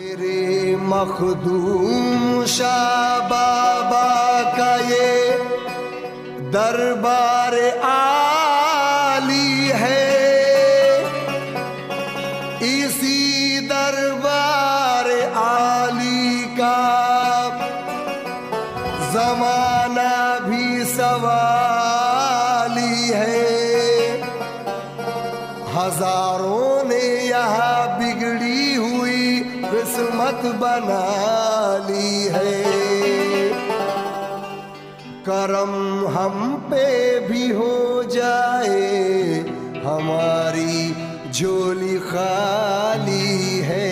मेरे मखदूम शाह बाबा का ये दरबार आली है, इसी दरबार आली का जमाना भी सवाली है। हजारों ने यहाँ बिगड़ी हुई किस्मत बना ली है। करम हम पे भी हो जाए, हमारी झोली खाली है।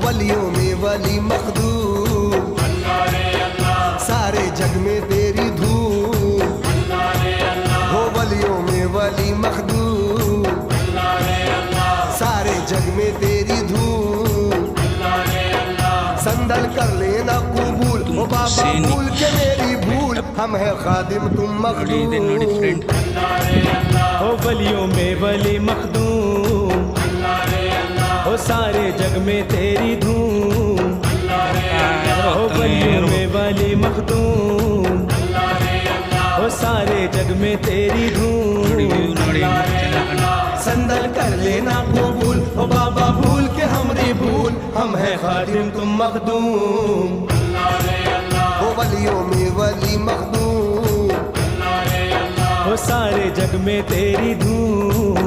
वलियों में वली मखदूम, सारे जग में तेरी धूम। हो वलियों में वली मखदूम, सारे जग में तेरी धूम। संदल कर लेना कबूल, ओ बाबा भूल के मेरी भूल, हम है खादिम तुम मखदूम। हो वलियों में वली मखदूम, हो सारे जग में तेरी धूम। हो वलियों में वली मखदूम, हो सारे जग में तेरी धूम। संदल कर लेना कबूल, ओ बाबा भूल के हमरी भूल, हम है खादिम तुम मखदूम। हो वलियों में वली मखदूम, हो सारे जग में तेरी धूम।